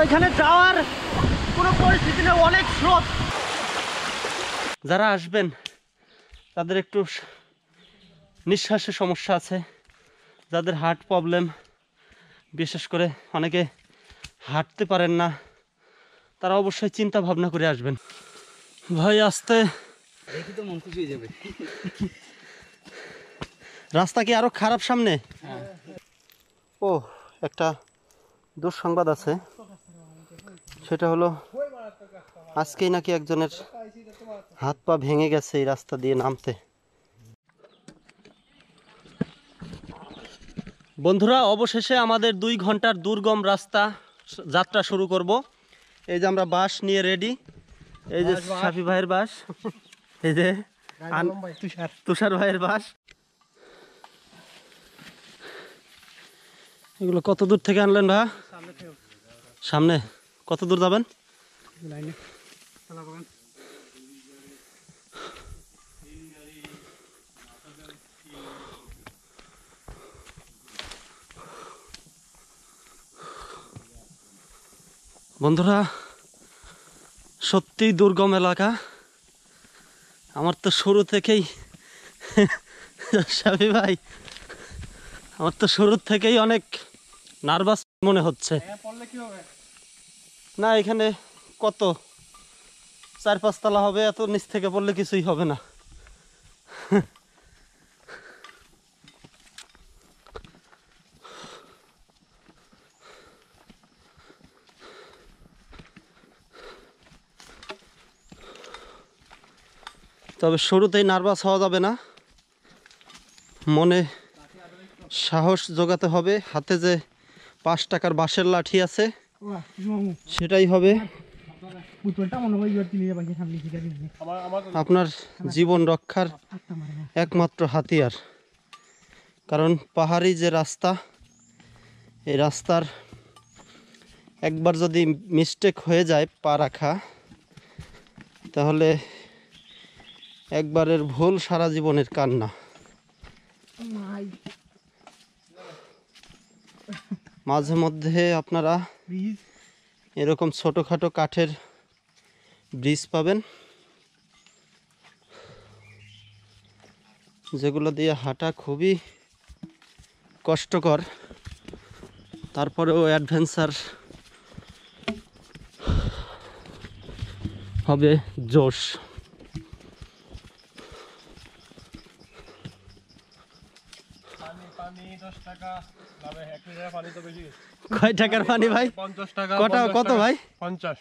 ওইখানে যাওয়ার কোনো পরিস্থিতি নেই, অনেক স্রোত। যারা আসবেন তাদের একটু নিঃশ্বাসের সমস্যা আছে, যাদের হার্ট প্রবলেম, বিশেষ করে অনেকে হাঁটতে পারেন না, তারা অবশ্যই চিন্তা ভাবনা করে আসবেন। ভাই আসতে দেখি তো মন খুশি হয়ে যাবে। রাস্তা কি আরো খারাপ সামনে? ও একটা দুঃসংবাদ আছে, সেটা হলো আজকেই নাকি একজনের হাত পা ভেঙে গেছে এই রাস্তা দিয়ে নামতে। বন্ধুরা, অবশেষে আমাদের 2 ঘন্টার দুর্গম রাস্তা যাত্রা শুরু করব। এই যে আমরা বাস নিয়ে রেডি, এই যে শাফি ভাইয়ের বাস, এই যে তুষার ভাইয়ের বাস। এগুলো কত দূর থেকে আনলেন ভাই? সামনে। কত দূর যাবেন? বন্ধুরা, সত্যিই দুর্গম এলাকা। আমার তো শুরু থেকেই শাফি ভাই, আমার তো শুরু থেকেই অনেক নার্ভাস মনে হচ্ছে। না, এখানে কত 4-5 তলা হবে, এত নিচ থেকে পড়লে কিছুই হবে না। তবে শুরুতেই নার্ভাস হওয়া যাবে না, মনে সাহস জোগাতে হবে। হাতে যে 5 টাকার বাঁশের লাঠি আছে সেটাই হবে আপনার জীবন রক্ষার একমাত্র হাতিয়ার। কারণ পাহাড়ি যে রাস্তা, এই রাস্তার একবার যদি মিস্টেক হয়ে যায় পা রাখা, তাহলে একবারের ভুল সারা জীবনের কান্না। মাঝে মধ্যে আপনারা এরকম ছোটোখাটো কাঠের ব্রিজ পাবেন, যেগুলো দিয়ে হাঁটা খুবই কষ্টকর, তারপরেও অ্যাডভেঞ্চার হবে জোশ। কয় টাকার পানি ভাই? 50 টাকা। কত ভাই? 50।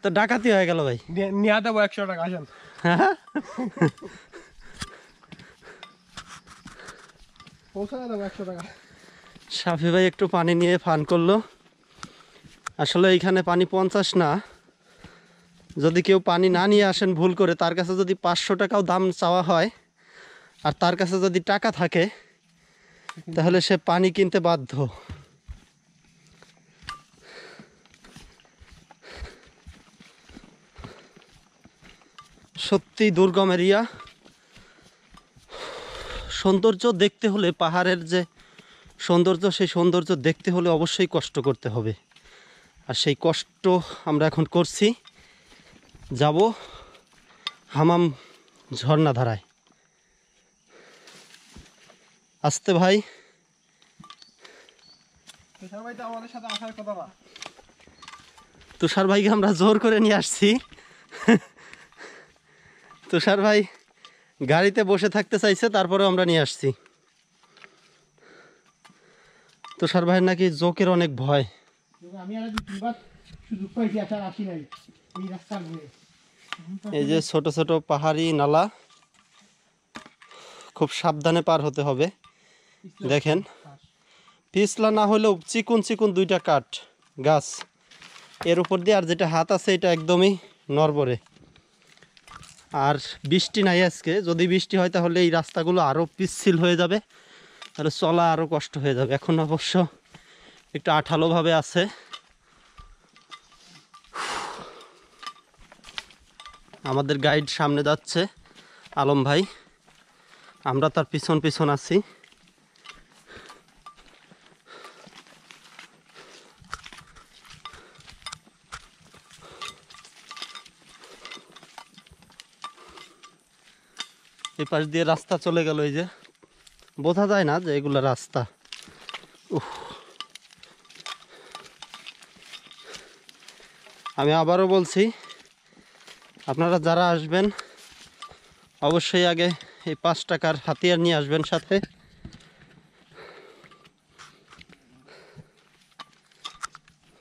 তো ডাকাতি হয়ে গেল ভাই। নিয়ে দেবো 100 টাকা। আসেন। পৌঁছানো দেবো 100 টাকা। শাফি ভাই একটু পানি নিয়ে ফান করলো। আসলে এইখানে পানি 50 না, যদি কেউ পানি না নিয়ে আসেন ভুল করে, তার কাছে যদি 500 টাকাও দাম চাওয়া হয় আর তার কাছে যদি টাকা থাকে, তাহলে সে পানি কিনতে বাধ্য। সত্যি দুর্গম এরিয়া। সৌন্দর্য দেখতে হলে, পাহাড়ের যে সৌন্দর্য, সেই সৌন্দর্য দেখতে হলে অবশ্যই কষ্ট করতে হবে, আর সেই কষ্ট আমরা এখন করছি। যাব হামাম ঝর্ণাধারায়। আসতে ভাই। তুষার ভাই তো আমাদের সাথে আসার কথা না। তুষার ভাইকে আমরা জোর করে নিয়ে আসছি। তুষার ভাই গাড়িতে বসে থাকতে চাইছে, তারপরেও আমরা নিয়ে আসছি। তুষার ভাইয়ের নাকি জোকের অনেক ভয়। এই যে ছোট ছোট পাহাড়ি নালা, খুব সাবধানে পার হতে হবে। দেখেন, পিছলা না হলেও চিকুন চিকুন 2টা কাঠ গাছ এর উপর দিয়ে, আর যেটা হাত আছে এটা একদমই নড়বড়ে। আর বৃষ্টি নাই আজকে, যদি বৃষ্টি হয় তাহলে এই রাস্তাগুলো আরও পিচ্ছিল হয়ে যাবে, তাহলে চলা আরও কষ্ট হয়ে যাবে। এখন অবশ্য একটু আঠালোভাবে আছে। আমাদের গাইড সামনে যাচ্ছে, আলম ভাই, আমরা তার পিছন পিছন আছি। এই পাশ দিয়ে রাস্তা চলে গেল, এই যে বোঝা যায় না যে এগুলো রাস্তা। উফ, আমি আবারও বলছি, আপনারা যারা আসবেন অবশ্যই আগে এই 5 টাকার হাতিয়ার নিয়ে আসবেন সাথে।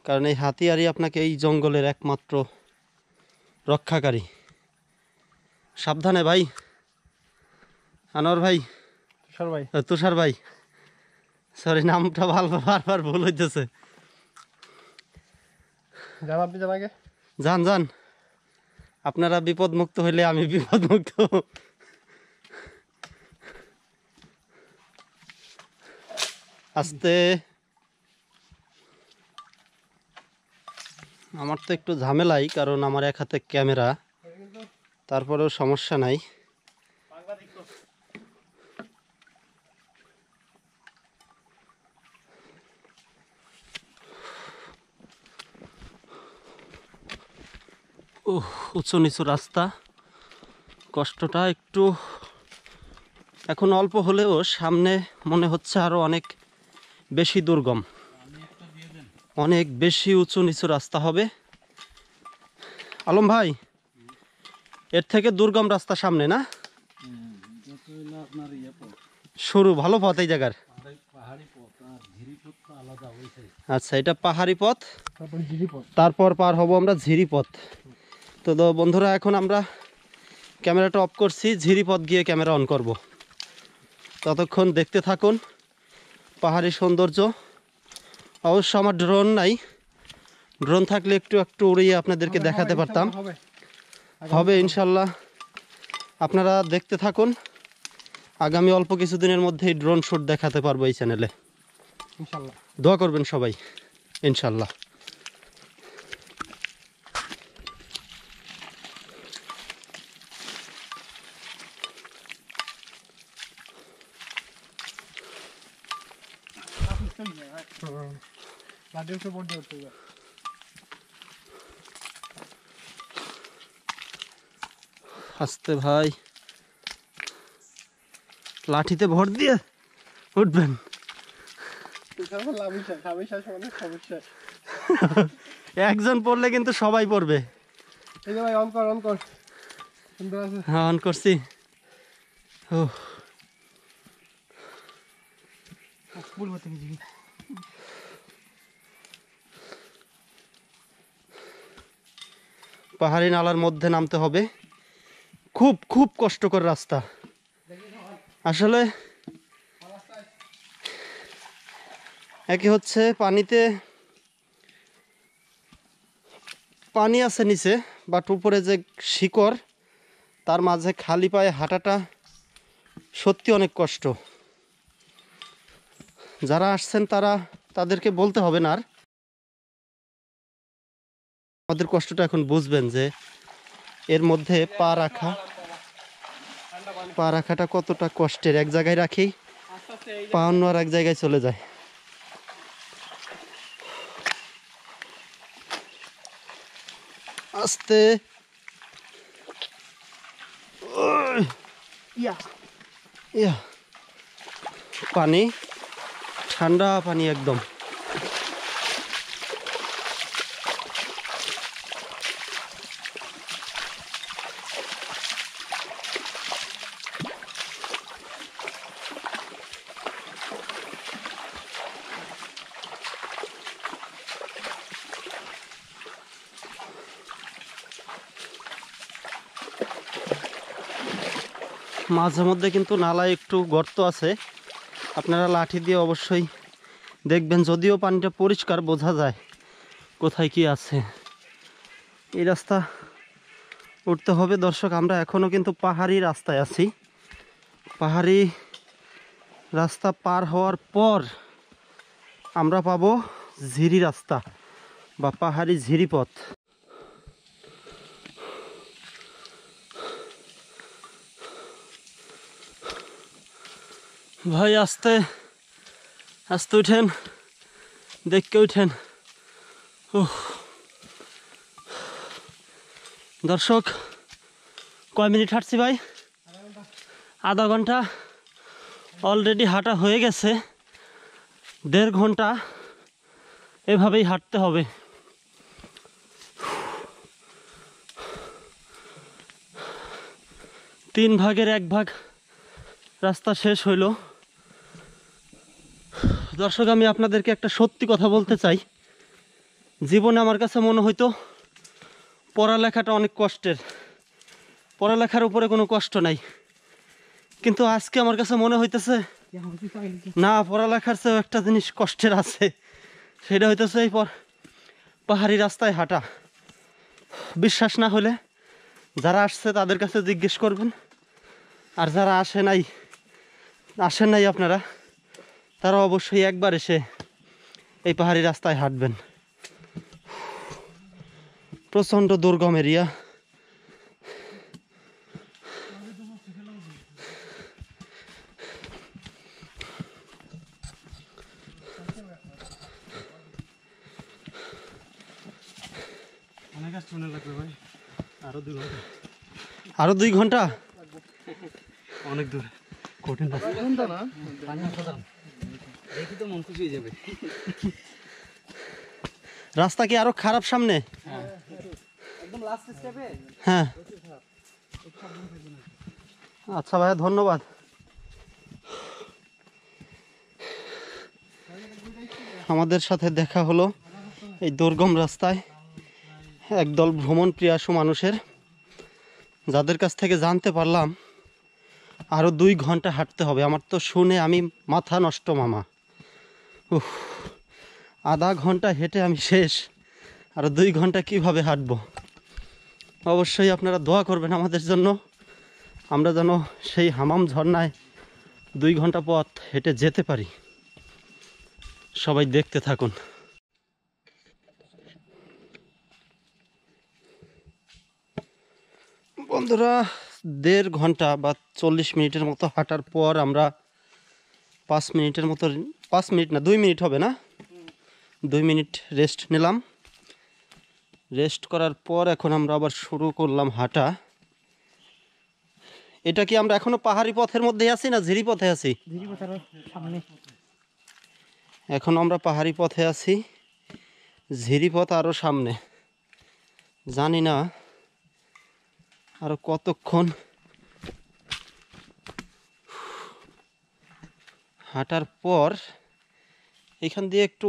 কারণ এই হাতিয়ারই আপনাকে এই জঙ্গলের একমাত্র রক্ষাকারী। সাবধানে ভাই, আনোয়ার ভাই, তুষার ভাই, তুষার ভাই, সরি নামটা বারবার ভুল হইতেছে। যান আপনি যান আগে। যান যান, আপনারা বিপদ মুক্ত হইলে আমি বিপদ মুক্ত। আস্তে, আমার তো একটু ঝামেলাই, কারণ আমার এক হাতে ক্যামেরা, তারপরেও সমস্যা নাই। উঁচু নিচু রাস্তা, কষ্টটা একটু এখন অল্প হলেও সামনে মনে হচ্ছে আরো অনেক বেশি দুর্গম, অনেক বেশি উঁচু নিচু রাস্তা হবে। আলম ভাই, এর থেকে দুর্গম রাস্তা সামনে না? শুরু ভালো পথ এই জায়গার। আচ্ছা, এটা পাহাড়ি পথ, তারপরে জিরিপথ। তারপর পার হব আমরা ঝিরিপথ। তো বন্ধুরা, এখন আমরা ক্যামেরাটা অফ করছি, ঝিরিপথ গিয়ে ক্যামেরা অন করব। ততক্ষণ দেখতে থাকুন পাহাড়ি সৌন্দর্য। অবশ্য আমার ড্রোন নাই, ড্রোন থাকলে একটু একটু উড়িয়ে আপনাদেরকে দেখাতে পারতাম। হবে ইনশাল্লাহ, আপনারা দেখতে থাকুন। আগামী অল্প কিছুদিনের মধ্যেই ড্রোন শ্যুট দেখাতে পারবো এই চ্যানেলে, ইনশাল্লাহ। দোয়া করবেন সবাই ইনশাল্লাহ। আস্তে ভাই, লাঠিতে ভর দিয়ে উঠবেন। একজন পড়লে কিন্তু সবাই পড়বে। হ্যাঁ, অন করছি। পাহাড়ি নালার মধ্যে নামতে হবে, খুব খুব কষ্টকর রাস্তা আসলে। একে হচ্ছে পানি আছে নিচে, বাট উপরে যে শিকড়, তার মাঝে খালি পায়ে হাঁটাটা সত্যি অনেক কষ্ট। যারা আসছেন তাদেরকে বলতে হবে না আর, আমাদের কষ্টটা এখন বুঝবেন যে এর মধ্যে পা রাখাটা কতটা কষ্টের। এক জায়গায় রাখি, পা অন্য আর এক জায়গায় চলে যায়। আস্তে, পানি ঠান্ডা পানি একদম। মাঝে মধ্যে কিন্তু নালায় একটু গর্ত আছে, আপনারা লাঠি দিয়ে অবশ্যই দেখবেন, যদিও পানিটা পরিষ্কার বোঝা যায় কোথায় কি আছে। এই রাস্তা উঠতে হবে দর্শক। আমরা এখনো কিন্তু পাহাড়ি রাস্তায় আছি। পাহাড়ি রাস্তা পার হওয়ার পর আমরা পাবো ঝিরি রাস্তা বা পাহাড়ি ঝিরিপথ। ভাই আস্তে আস্তে উঠেন, দেখকে উঠেন। দর্শক, কয় মিনিট হাঁটছি ভাই? আধা ঘন্টা অলরেডি হাঁটা হয়ে গেছে, 1.5 ঘন্টা এভাবেই হাঁটতে হবে। তিন ভাগের 1 ভাগ রাস্তা শেষ হইল। দর্শক, আমি আপনাদেরকে একটা সত্যি কথা বলতে চাই। জীবনে আমার কাছে মনে হইতো পড়ালেখাটা অনেক কষ্টের, পড়ালেখার উপরে কোনো কষ্ট নাই, কিন্তু আজকে আমার কাছে মনে হইতেছে না, পড়ালেখার চেয়েও একটা জিনিস কষ্টের আছে, সেটা হইতেছে এই পাহাড়ি রাস্তায় হাঁটা। বিশ্বাস না হলে যারা আসছে তাদের কাছে জিজ্ঞেস করবেন, আর যারা আসেন নাই আপনারা, তারা অবশ্যই একবার এসে এই পাহাড়ি রাস্তায় হাঁটবেন। প্রচণ্ড দুর্গম এরিয়া। অনেক কষ্ট মনে লাগবে ভাই, আরো 2 ঘন্টা। আরো 2 ঘন্টা? অনেক দূর, কঠিন রাস্তা। দেখি তো মন খুশি হয়ে যাবে। রাস্তা কি আরো খারাপ সামনে? একদম লাস্ট স্টেপে। হ্যাঁ, আচ্ছা ভাইয়া, ধন্যবাদ। আমাদের সাথে দেখা হলো এই দুর্গম রাস্তায় একদল ভ্রমণ প্রিয়াসু মানুষের, যাদের কাছ থেকে জানতে পারলাম আরো 2 ঘন্টা হাঁটতে হবে। আমার তো শুনে আমি মাথা নষ্ট মামা। উফ, আধা ঘন্টা হেঁটে আমি শেষ, আরো 2 ঘন্টা কিভাবে হাঁটবো? অবশ্যই আপনারা দোয়া করবেন আমাদের জন্য, আমরা যেন সেই হামাম ঝর্ণায় 2 ঘন্টা পথ হেঁটে যেতে পারি। সবাই দেখতে থাকুন। বন্ধুরা, 1.5 ঘন্টা বা 40 মিনিটের মতো হাঁটার পর আমরা 5 মিনিটের মতো, 5 মিনিট না 2 মিনিট হবে না, 2 মিনিট রেস্ট নিলাম। রেস্ট করার পর এখন আমরা আবার শুরু করলাম হাঁটা। এটা কি আমরা এখনো পাহাড়ি পথের মধ্যে আছি না ঝিরি পথে আছি? এখন আমরা পাহাড়ি পথে আছি, ঝিরি পথ আরো সামনে। জানি না আরো কতক্ষণ হাঁটার পর এখান দিয়ে একটু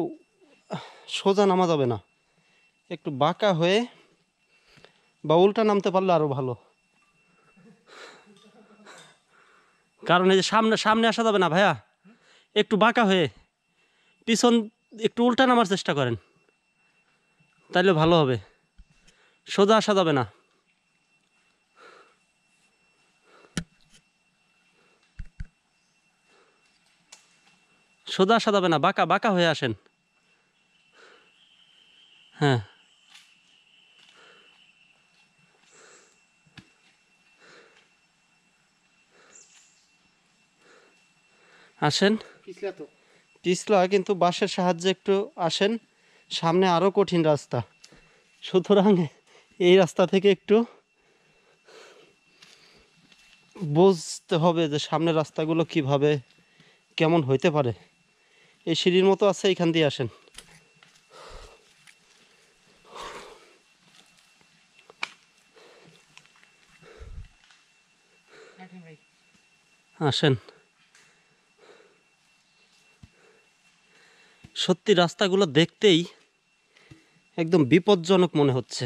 সোজা নামা যাবে না, একটু বাঁকা হয়ে বা উল্টা নামতে পারলে আরো ভালো। কারণ এই যে সামনে আসা যাবে না ভাইয়া, একটু বাঁকা হয়ে পিছন একটু উল্টা নামার চেষ্টা করেন, তাইলে ভালো হবে। সোজা আসা যাবে না। সোজা আসা যাবে না, বাঁকা হয়ে আসেন। হ্যাঁ, আসেন। পিছলা, কিন্তু বাঁশের সাহায্যে একটু আসেন। সামনে আরো কঠিন রাস্তা, সুতরাং এই রাস্তা থেকে একটু বুঝতে হবে যে সামনের রাস্তাগুলো কিভাবে কেমন হইতে পারে। এই সিঁড়ির মতো আছে, এইখান দিয়ে আসেন। আসেন। সত্যি রাস্তাগুলো দেখতেই একদম বিপজ্জনক মনে হচ্ছে,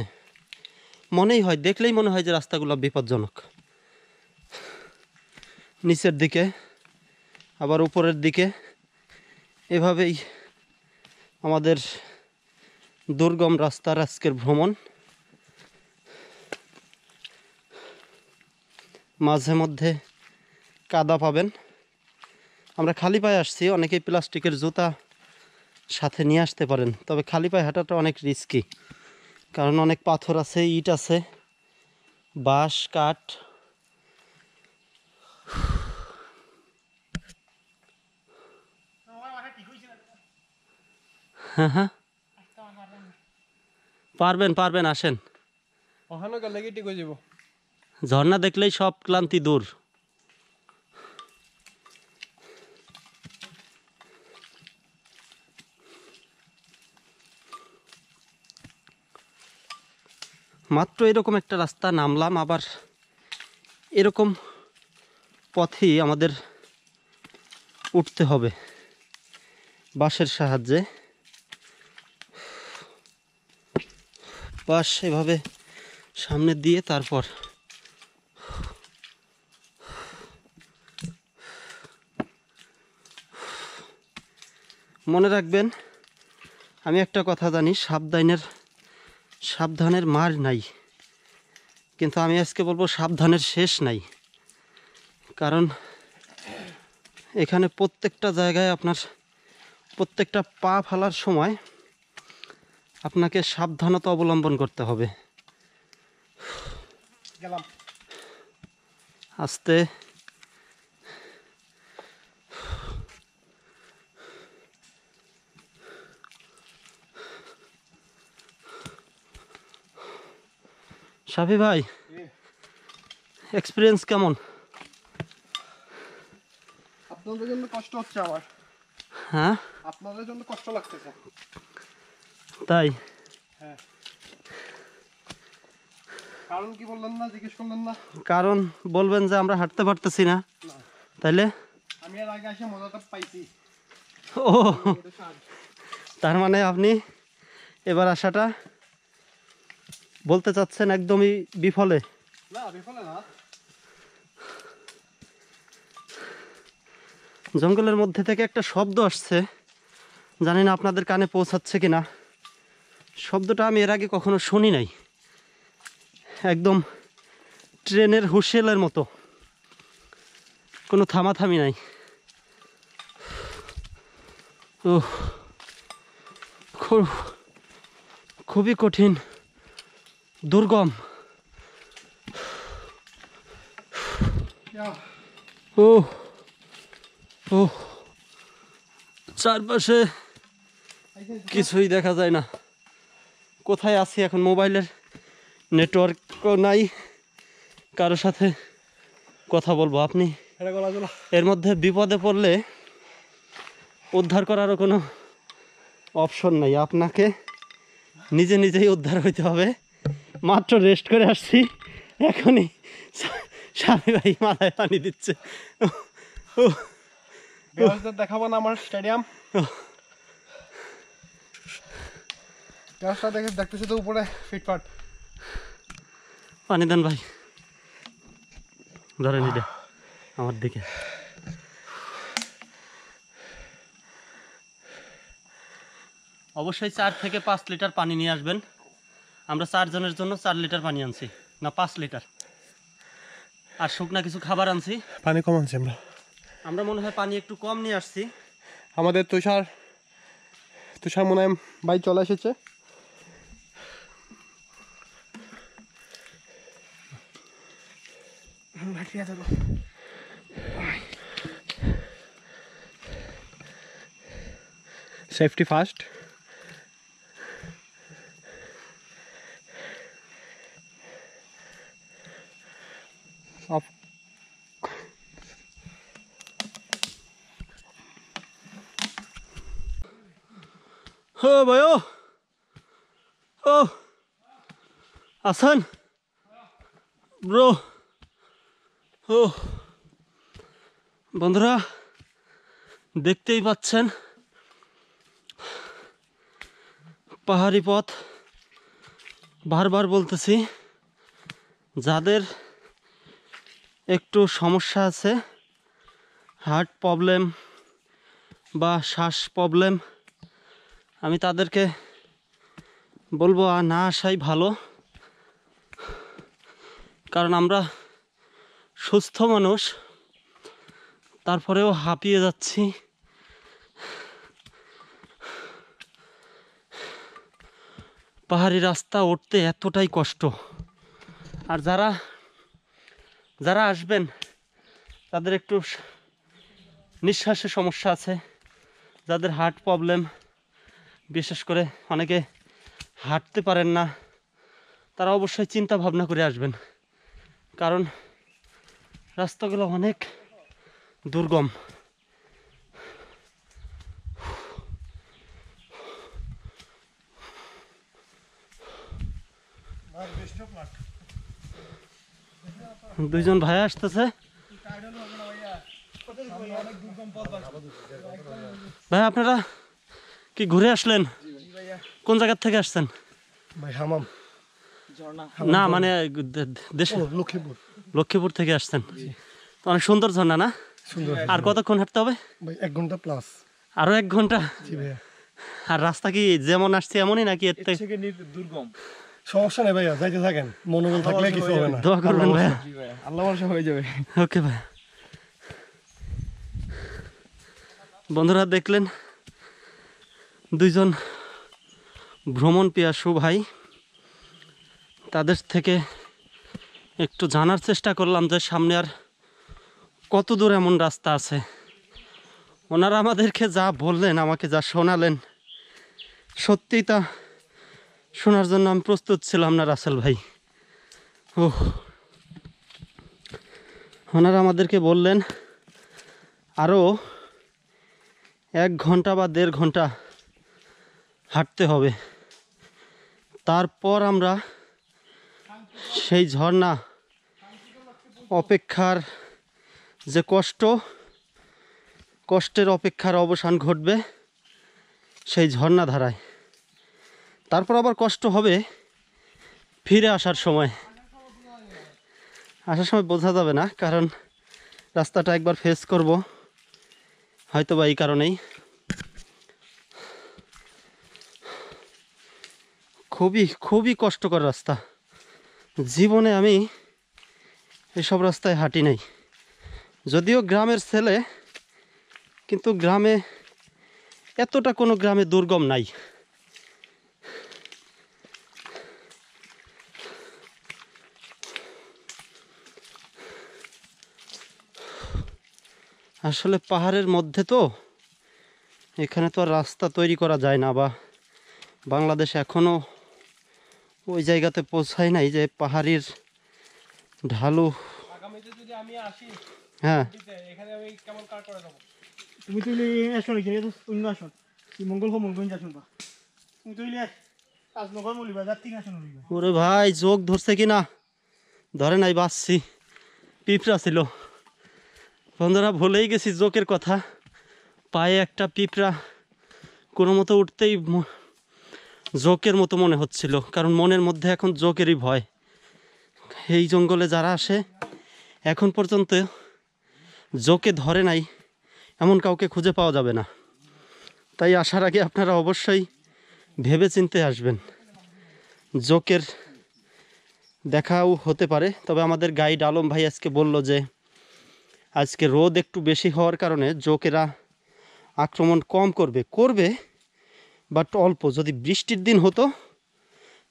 দেখলেই মনে হয় যে রাস্তাগুলো বিপজ্জনক। নিচের দিকে আবার উপরের দিকে, এভাবেই আমাদের দুর্গম রাস্তার আজকের ভ্রমণ। মাঝে মধ্যে কাদা পাবেন। আমরা খালি পায়ে আসছি, অনেকেই প্লাস্টিকের জুতা সাথে নিয়ে আসতে পারেন, তবে খালি পায়ে হাঁটাটা অনেক রিস্কি, কারণ অনেক পাথর আছে, ইট আছে, বাঁশ কাঠ। হ্যাঁ, পারবেন, আসেন। ওখানে গেলে কি ঠিক হয়ে যাব? ঝর্ণা দেখলেই সব ক্লান্তি দূর। মাত্র এরকম একটা রাস্তা নামলাম, আবার এরকম পথেই আমাদের উঠতে হবে বাঁশের সাহায্যে। বাঁশ এভাবে সামনে দিয়ে তারপর মনে রাখবেন, আমি একটা কথা জানি, সাবধানের মার নাই, কিন্তু আমি আজকে বলবো সাবধানের শেষ নাই। কারণ এখানে প্রত্যেকটা জায়গায় আপনার প্রত্যেকটা পা ফেলার সময় আপনাকে সাবধানতা অবলম্বন করতে হবে। গেলাম। আস্তে শাফি ভাই, এক্সপিরিয়েন্স কেমন? আপনাদের জন্য কষ্ট হচ্ছে আমার। হ্যাঁ আপনাদের জন্য কষ্ট লাগতেছে। তাই? হ্যাঁ। কারণ কি বললেন না, জিজ্ঞেস করলেন না? কারণ বলবেন যে আমরা হাঁটতে পারতেছি না, না। তাইলে? আমি এর আগে এসে মজাটা পাইছি। ও, তার মানে আপনি এবার আসাটা বলতে চাচ্ছেন একদমই বিফলে? না, বিফলে না। জঙ্গলের মধ্যে থেকে একটা শব্দ আসছে, জানি না আপনাদের কানে পৌঁছাচ্ছে কিনা। শব্দটা আমি এর আগে কখনো শুনি নাই, একদম ট্রেনের হুইসেলের মতো, কোনো থামাথামি নাই। ও, খুবই কঠিন, দুর্গম। ও ও, চারপাশে কিছুই দেখা যায় না। কোথায় আছি এখন? মোবাইলের নেটওয়ার্কও নাই, কারোর সাথে কথা বলবো। আপনি এর মধ্যে বিপদে পড়লে উদ্ধার করারও কোনো অপশন নাই, আপনাকে নিজে নিজেই উদ্ধার হইতে হবে। মাত্র রেস্ট করে আসছি, এখনই স্বামী ভাই মাথায় পানি দিচ্ছে। দেখাবো না আমার স্টেডিয়াম? গাছটা দেখতেছি তো উপরে ফিটফাট। পানি দেন ভাই, ধরেন এটা আমার দিকে। অবশ্যই 4 থেকে 5 লিটার পানি নিয়ে আসবেন। আমরা 4 জনের জন্য 4 লিটার পানি আনছি, না 5 লিটার। আর শুকনা কিছু খাবার আনছি। পানি কম আনছি আমরা। আমরা মনে হয় পানি একটু কম নিয়ে আসছি। আমাদের তুষার মনে হয় ভাই চলে এসেছে। Safety first. অফ। ও ভাই, ও ও আছেন ব্রো? ও বন্ধুরা, দেখতেই পাচ্ছেন পাহাড়ি পথ। বারবার বলতেছি, যাদের একটু সমস্যা আছে, হার্ট প্রবলেম বা শ্বাস প্রবলেম, আমি তাদেরকে বলবো না আসাই ভালো। কারণ আমরা সুস্থ মানুষ, তারপরেও হাঁপিয়ে যাচ্ছি। পাহাড়ি রাস্তা উঠতে এতটাই কষ্ট। আর যারা আসবেন তাদের একটু নিঃশ্বাসের সমস্যা আছে, যাদের হার্ট প্রবলেম, বিশেষ করে অনেকে হাঁটতে পারেন না, তারা অবশ্যই চিন্তা ভাবনা করে আসবেন। কারণ রাস্তাগুলো অনেক দুর্গম। দুইজন ভাই আসতেছে। ভাই আপনারা কি ঘুরে আসলেন? কোন জায়গা থেকে আসছেন? ভাই হামাম না মানে দেশে লক্ষ্মীপুর। লক্ষ্মীপুর থেকে আসছেন। তো অনেক সুন্দর ঝর্ণা না? সুন্দর আর কতক্ষণ হাঁটতে হবে? ভাই 1 ঘন্টা প্লাস। আরো 1 ঘন্টা? জি ভাইয়া। আর রাস্তা কি যেমন আসছে এমনই নাকি এর থেকে? দুর্গম। সমস্যা নেই ভাইয়া, যাইতে থাকেন, মনোবল থাকলে কিছু হবে না। দোয়া করবেন ভাইয়া। আল্লাহ ভরসা হয়ে যাবে। ওকে ভাই। বন্ধুরা দেখলেন দুইজন ভ্রমণ পিয়াসু ভাই, তাদের থেকে একটু জানার চেষ্টা করলাম যে সামনে আর কত দূর এমন রাস্তা আছে। ওনারা আমাদেরকে যা বললেন, আমাকে যা শোনালেন, সত্যিই তা শোনার জন্য আমি প্রস্তুত ছিলাম না রাসেল ভাই। ওহ, ওনারা আমাদেরকে বললেন আরও 1 ঘন্টা বা 1.5 ঘন্টা হাঁটতে হবে, তারপর আমরা সেই ঝর্ণা অপেক্ষার যে কষ্টের অপেক্ষার অবসান ঘটবে সেই ঝর্ণা ধারায়। তারপর আবার কষ্ট হবে ফিরে আসার সময় বোঝা যাবে না, কারণ রাস্তাটা একবার ফেস করব হয়তো বা এই কারণেই। খুবই কষ্টকর রাস্তা। জীবনে আমি এসব রাস্তায় হাঁটি নাই, যদিও গ্রামের ছেলে, কিন্তু গ্রামে এতটা কোনো গ্রামে দুর্গম নাই। আসলে পাহাড়ের মধ্যে তো, এখানে তো আর রাস্তা তৈরি করা যায় না, বা বাংলাদেশ এখনও ওই জায়গাতে পৌঁছায় নাই যে পাহাড়ের ঢালু। আগামীতে যদি আমি আসি, হ্যাঁ এখানে আমি কেমন কার করে দেবো? তুমি তুইলে আসন কি অন্য আসন মঙ্গল মঙ্গল আসন বা তুমি তুইলে আজ নগর মলিবা যা 3 আসন মলিবা। ওরে ভাই, যোগ ধরছে কি না ধরে নাই, বাঁচছি। পিঁপড়া ছিল বন্ধুরা, ভুলেই গেছি জোকের কথা। পায়ে একটা পিঁপড়া কোনো মতো উঠতেই জোকের মতো মনে হচ্ছিল, কারণ মনের মধ্যে এখন জোকেরই ভয়। এই জঙ্গলে যারা আসে এখন পর্যন্ত জোকে ধরে নাই এমন কাউকে খুঁজে পাওয়া যাবে না। তাই আসার আগে আপনারা অবশ্যই ভেবে চিন্তে আসবেন। জোকের দেখাও হতে পারে, তবে আমাদের গাইড আলম ভাই আজকে বলল যে আজকে রোদ একটু বেশি হওয়ার কারণে জোকেরা আক্রমণ কম করবে, বাট অল্প। যদি বৃষ্টির দিন হতো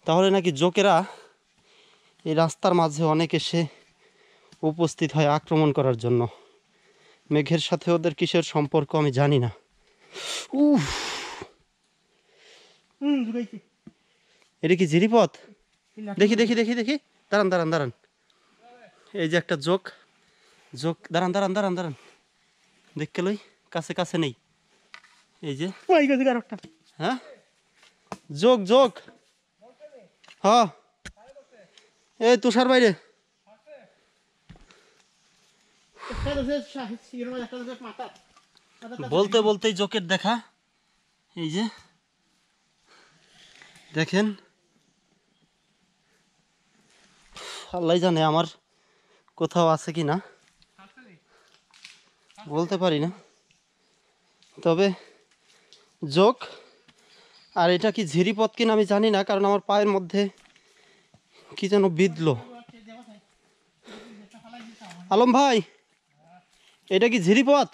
তাহলে নাকি জোকেরা এই রাস্তার মাঝে অনেক এসে উপস্থিত হয় আক্রমণ করার জন্য। মেঘের সাথে ওদের কিসের সম্পর্ক আমি জানি না। উফ, এটা কি জিরিপথ? দেখি দেখি দেখি দেখি, দাঁড়ান দাঁড়ান দাঁড়ান, এই যে একটা জোক, দাঁড়ান দাঁড়ান দাঁড়ান দাঁড়ান, দেখতে লই, কাছে কাছে নেই, এই যে হ্যাঁ যোগ হ্যাঁ, এই তুষার বাইরে। বলতে বলতেই জোকের দেখা, এই যে দেখেন। আল্লাহ জানে আমার কোথাও আছে কি না, বলতে পারি না, তবে জোক। আর এটা কি ঝিরিপথ কিনা আমি জানি না, কারণ আমার পায়ের মধ্যে কি যেন বিঁধলো। আলম ভাই, এটা কি ঝিরিপথ?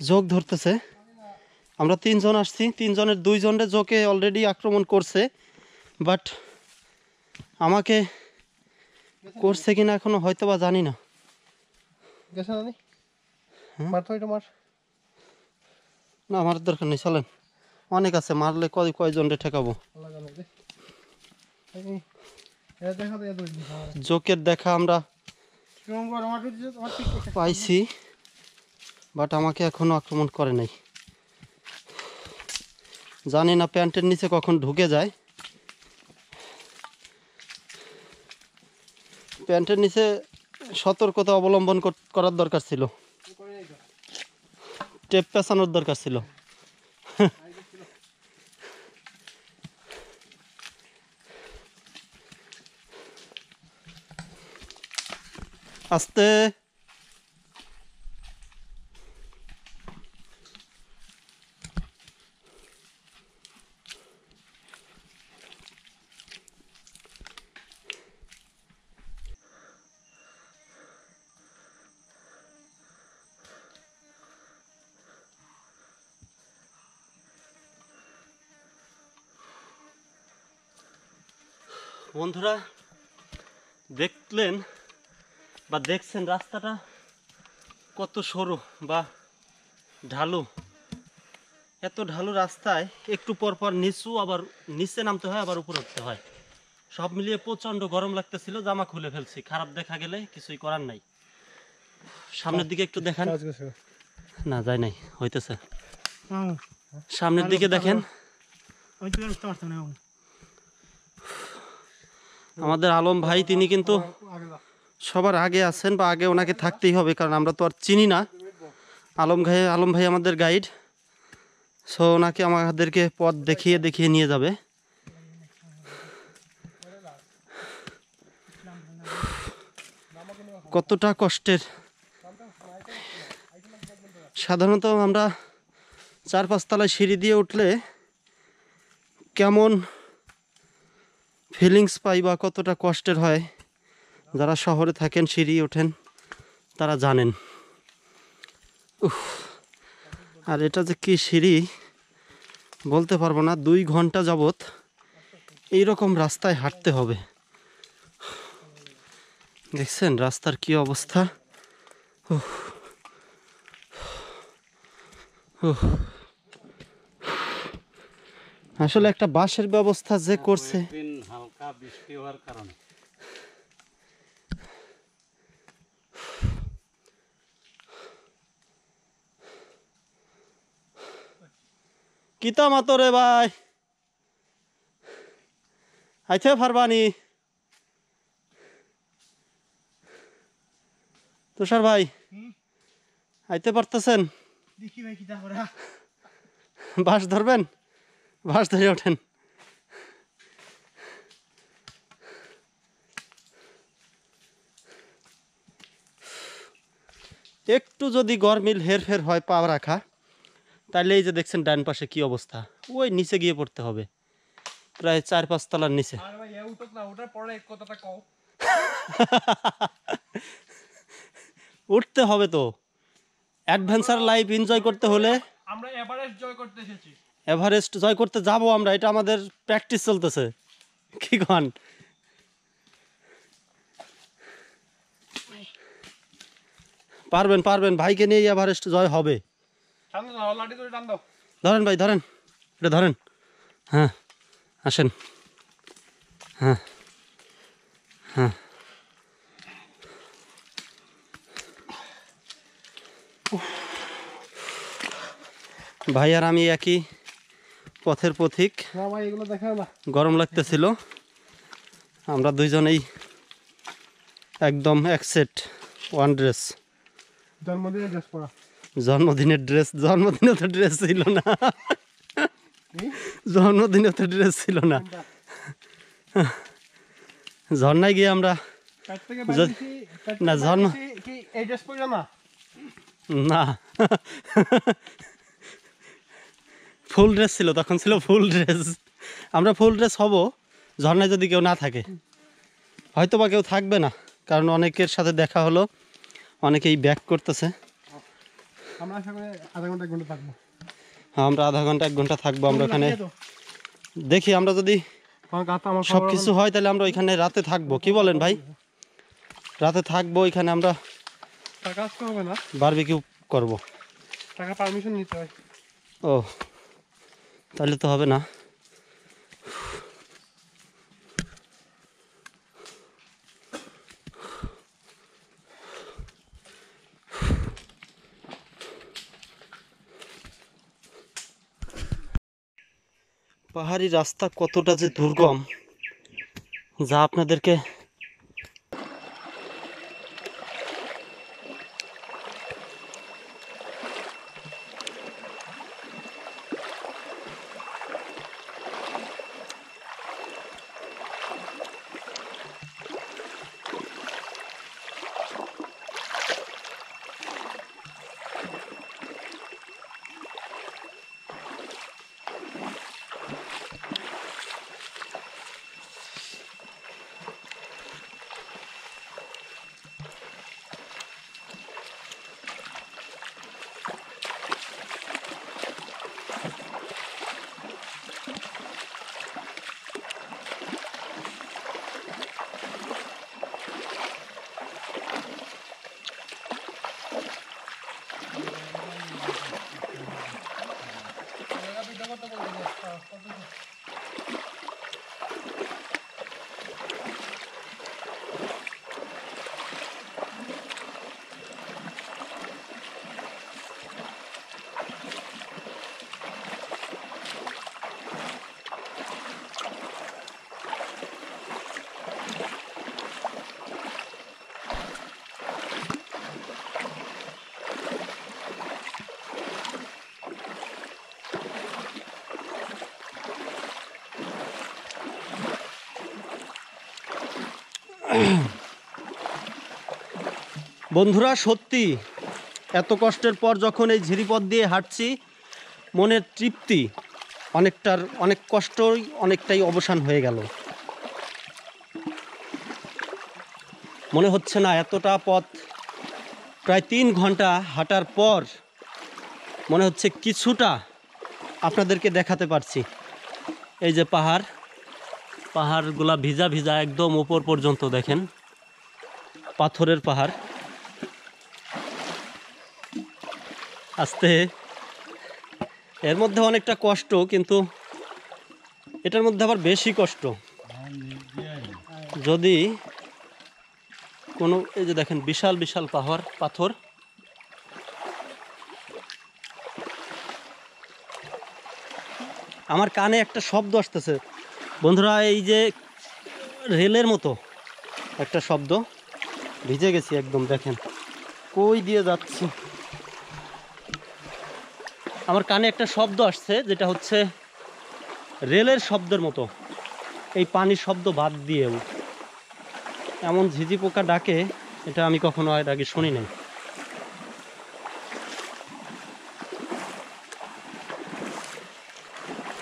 জোক ধরতেছে। আমরা 3 জন আসছি, 3 জনের 2 জনের জোকে অলরেডি আক্রমণ করছে, বাট আমাকে করছে কিনা এখনো হয়তো বা জানি না। না, আমার দরকার নেই, চলেন, অনেক আছে, মারলে কয়জনরে ঠেকাবো। জোকের দেখা আমরা পাইছি, বাট আমাকে এখনো আক্রমণ করে নাই। জানি না প্যান্টের নিচে কখন ঢুকে যায়। প্যান্টের নিচে সতর্কতা অবলম্বন করার দরকার ছিল, টেপ পেঁচানোর দরকার ছিল। আস্তে বন্ধুরা, দেখলেন বা দেখছেন রাস্তাটা কত সরু বা ঢালু। এত ঢালু রাস্তায় একটু পর পর নিচু, আবার নিচে নামতে হয়, আবার উপরে উঠতে হয়। সব মিলিয়ে প্রচণ্ড গরম লাগতেছিল, জামা খুলে ফেলছি। খারাপ দেখা গেলে কিছুই করার নাই। সামনের দিকে একটু দেখান। না যায় নাই, হইতেছে। সামনের দিকে দেখেন। আমাদের আলম ভাই তিনি কিন্তু সবার আগে আছেন, বা আগে ওনাকে থাকতেই হবে, কারণ আমরা তো আর চিনি না। আলম ভাই আমাদের গাইড, সো ওনাকে আমাদেরকে পথ দেখিয়ে দেখিয়ে নিয়ে যাবে। কতটা কষ্টের। সাধারণত আমরা 4-5 তলায় সিঁড়ি দিয়ে উঠলে কেমন ফিলিংস পাই বা কতটা কষ্টের হয়, যারা শহরে থাকেন, সিঁড়ি ওঠেন, তারা জানেন। আর এটা যে কি সিঁড়ি বলতে পারবো না। 2 ঘন্টা যাবত এইরকম রাস্তায় হাঁটতে হবে। দেখছেন রাস্তার কি অবস্থা। আসলে একটা বাসের ব্যবস্থা যে করছে, হালকা বৃষ্টি হওয়ার কারণে কিতা মাতো রে ভাই, আইতে পারবানি? তুষার ভাই আইতে পারতেছেন? দেখি ভাই কিতা করা। বাস ধরবেন? বাস ধরে ওঠেন। একটু যদি গরমিল হেরফের হয় পা রাখা, তাহলে এই যে দেখছেন ডান পাশে কি অবস্থা, ওই নিচে গিয়ে পড়তে হবে, প্রায় 4-5 তলার নিচে। উঠতে হবে তো, অ্যাডভেঞ্চার লাইফ এনজয় করতে হলে। আমরা এভারেস্ট জয় করতে এসেছি। এভারেস্ট জয় করতে যাব আমরা, এটা আমাদের প্র্যাকটিস চলতেছে। কি কন? পারবেন পারবেন, ভাইকে নিয়ে এভারেস্ট জয় হবে। ধরেন ভাই, ধরেন, এটা ধরেন। হ্যাঁ আসেন। হ্যাঁ হ্যাঁ, ভাই আর আমি একই পথের পথিক। গরম লাগতেছিল, আমরা দুইজনেই একদম এক সেট, ওয়ান ড্রেস। জন্মদিনের ড্রেস পরা। জন্মদিনের ড্রেস? জন্মদিনে তো ড্রেস ছিল না, জন্মদিনে তো ড্রেস ছিল না। ঝর্ণায় গিয়ে আমরা না জন্ম এই ড্রেস পরা না, না ফুল ড্রেস ছিল, তখন ছিল ফুল ড্রেস। আমরা ফুল ড্রেস হব ঝর্ণায় যদি কেউ না থাকে, হয়তো বা কেউ থাকবে না, কারণ অনেকের সাথে দেখা হলো, অনেকেই ব্যাক করতেছে। আমরা আশা করি আধা ঘন্টা 1 ঘন্টা থাকবো। হ্যাঁ, আমরা আধা ঘন্টা 1 ঘন্টা থাকবো। আমরা ওখানে দেখি, আমরা যদি সব কিছু হয় তাহলে আমরা ওইখানে রাতে থাকবো। কি বলেন ভাই? রাতে থাকবো ওইখানে, আমরা টাকা আসতে হবে না, বারবিকিউ করবো। টাকা পারমিশন নিতে হয়। ও তাহলে তো হবে না। পাহাড়ি রাস্তা কতটা যে দুর্গম যা আপনাদেরকে বন্ধুরা সত্যি এত কষ্টের পর যখন এই ঝিরিপথ দিয়ে হাঁটছি মনের তৃপ্তি অনেক কষ্টই অনেকটাই অবসান হয়ে গেল। মনে হচ্ছে না এতটা পথ প্রায় 3 ঘন্টা হাঁটার পর মনে হচ্ছে কিছুটা আপনাদেরকে দেখাতে পারছি। এই যে পাহাড়গুলা ভিজা ভিজা একদম উপর পর্যন্ত দেখেন, পাথরের পাহাড়। আস্তে এর মধ্যে অনেকটা কষ্ট, কিন্তু এটার মধ্যে আবার বেশি কষ্ট যদি কোনো, এই যে দেখেন বিশাল বিশাল পাথর। আমার কানে একটা শব্দ আসতেছে বন্ধুরা, এই যে রেলের মতো একটা শব্দ। ভিজে গেছি একদম, দেখেন কই দিয়ে যাচ্ছি। আমার কানে একটা শব্দ আসছে যেটা হচ্ছে রেলের শব্দের মতো, এই পানির শব্দ বাদ দিয়েও এমন ঝিঝি পোকা ডাকে, এটা আমি কখনো এর আগে শুনি নাই।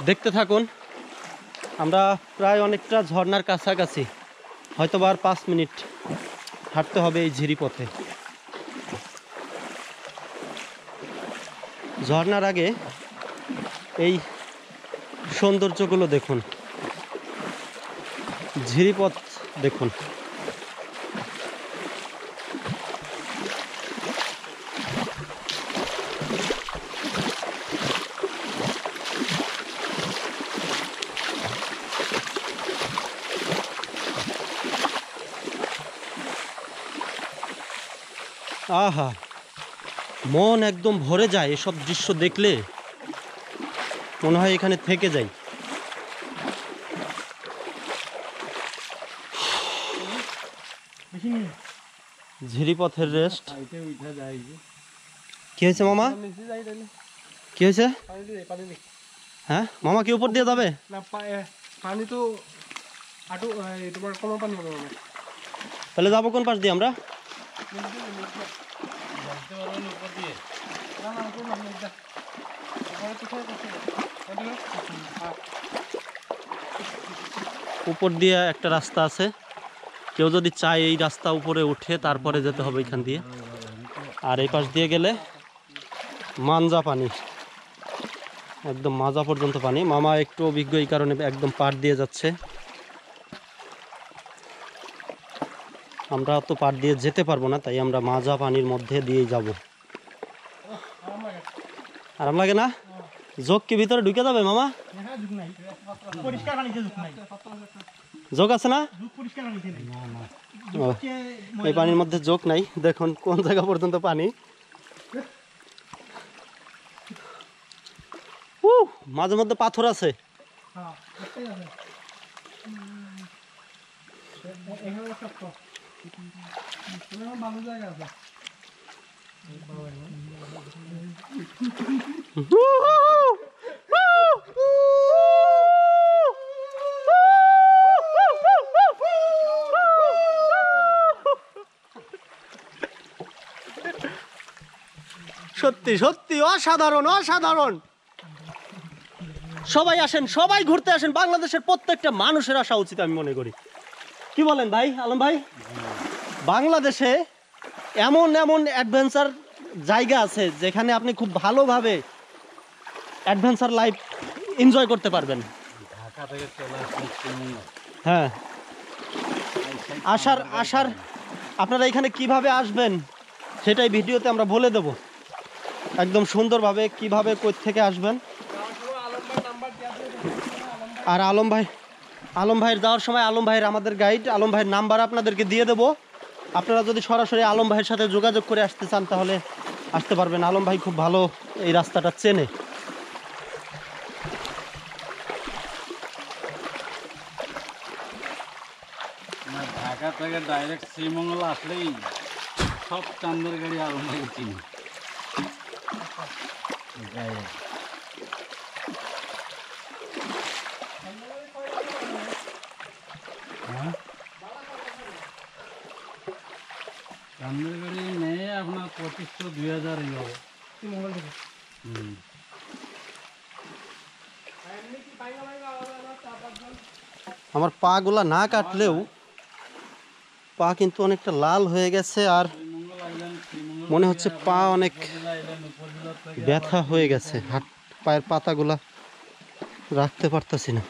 দেখতে থাকুন, আমরা প্রায় অনেকটা ঝর্ণার কাছাকাছি, হয়তো বা আর 5 মিনিট হাঁটতে হবে এই ঝিরিপথে। ঝর্ণার আগে এই সৌন্দর্যগুলো দেখুন, ঝিরিপথ দেখুন। আহা, মন একদম ভরে যায় এসব দৃশ্য দেখলে, মনে হয় এখানে থেকে যাই। ঝিরিপথের রেস্ট। কি হয়েছে মামা, কি হয়েছে? হ্যাঁ মামা, কি উপর দিয়ে যাবে? পানি তো আটু তোমার কম পানি হবে। তাহলে যাবো কোন পাশ দিয়ে আমরা? উপর দিয়ে একটা রাস্তা আছে, কেউ যদি চায় এই রাস্তা উপরে উঠে তারপরে যেতে হবে এখান দিয়ে। আর এই পাশ দিয়ে গেলে মাঞ্জা পানি, একদম মাজা পর্যন্ত পানি। মামা একটু অভিজ্ঞ, এই কারণে একদম পাড় দিয়ে যাচ্ছে। আমরা তো পাড় দিয়ে যেতে পারবো না, তাই আমরা মাজা পানির মধ্যে দিয়েই যাব। আরাম লাগে না? যোগ কি ভিতরে ঢুকে যাবে মামা? যোগ আছে না? এই পানির মধ্যে যোগ নাই, দেখুন কোন জায়গা পর্যন্ত পানি। মাঝে মধ্যে পাথর আছে, হ্যাঁ ঠিক আছে এখানে শক্ত তুমি ভালো জায়গা আছে সত্যি সত্যি অসাধারণ অসাধারণ। সবাই আসেন, সবাই ঘুরতে আসেন, বাংলাদেশের প্রত্যেকটা মানুষের আসা উচিত আমি মনে করি। কি বলেন ভাই আলম ভাই? বাংলাদেশে এমন এমন অ্যাডভেঞ্চার জায়গা আছে যেখানে আপনি খুব ভালোভাবে অ্যাডভেঞ্চার লাইফ এনজয় করতে পারবেন। ঢাকা থেকে চলে আসলাম শ্রীমঙ্গল। হ্যাঁ, আসার আপনারা এখানে কিভাবে আসবেন সেটাই ভিডিওতে আমরা বলে দেব একদম সুন্দরভাবে, কিভাবে কই থেকে আসবেন। আর আলম ভাইয়ের যাওয়ার সময় আলম ভাইয়ের আমাদের গাইড আলম ভাইয়ের নাম্বার আপনাদেরকে দিয়ে দেব। আপনারা যদি সরাসরি আলম ভাইয়ের সাথে যোগাযোগ করে আসতে চান তাহলে আসতে পারবেন। আলম ভাই খুব ভালো এই রাস্তাটা চেনে। ঢাকা থেকে ডাইরেক্ট শ্রীমঙ্গল আসলেই সব চান্দের গাড়ি আরম্ভ চিনি। চান্দের গাড়ি নেই আপনার 2500-2000 হবে। মঙ্গল থেকে আমার পা গুলা না কাটলেও পা কিন্তু অনেকটা লাল হয়ে গেছে, আর মনে হচ্ছে পা অনেক ব্যথা হয়ে গেছে। হাত পায়ের পাতাগুলা রাখতে পারতেছি না।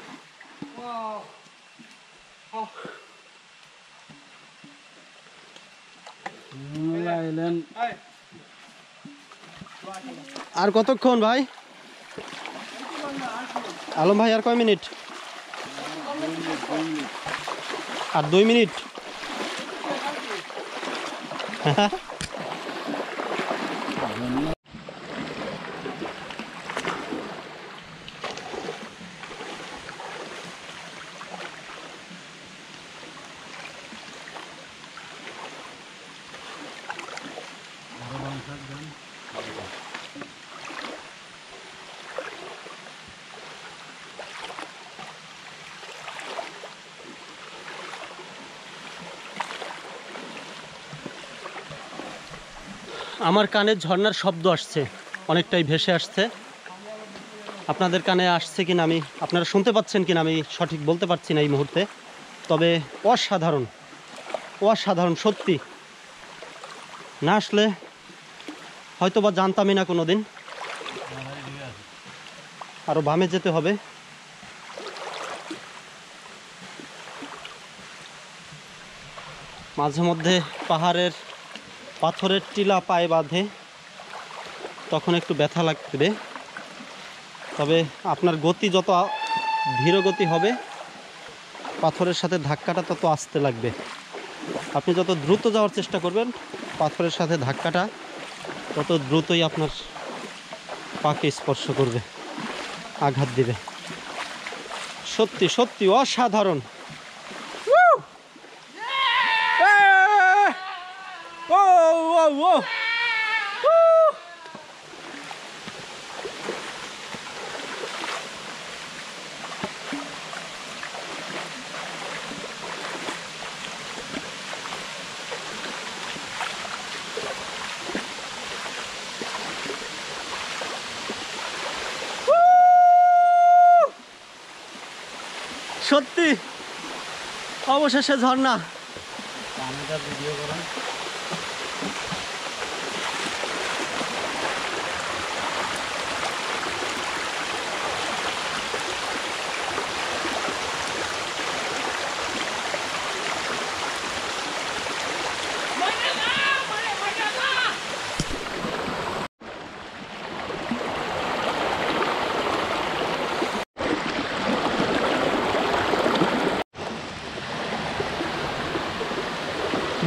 আর কতক্ষণ ভাই আলম ভাই? আর কয় মিনিট? আর 2 মিনিট। আমার কানে ঝর্ণার শব্দ আসছে, অনেকটাই ভেসে আসছে। আপনাদের কানে আসছে কিনা আপনারা শুনতে পাচ্ছেন কিনা আমি সঠিক বলতে পারছি না এই মুহূর্তে। তবে অসাধারণ অসাধারণ সত্যি। না আসলে হয়তো বা জানতামই না কোনো দিন। আরও বামে যেতে হবে। মাঝে মধ্যে পাহাড়ের পাথরের টিলা পায়ে বাঁধে, তখন একটু ব্যথা লাগবে। তবে আপনার গতি যত ধীর গতি হবে পাথরের সাথে ধাক্কাটা তত আস্তে লাগবে। আপনি যত দ্রুত যাওয়ার চেষ্টা করবেন পাথরের সাথে ধাক্কাটা তত দ্রুতই আপনার পাকে স্পর্শ করবে, আঘাত দিবে। সত্যি সত্যি অসাধারণ। সত্যি অবশেষে ঝর্ণা। পানিটা ভিডিও করেন।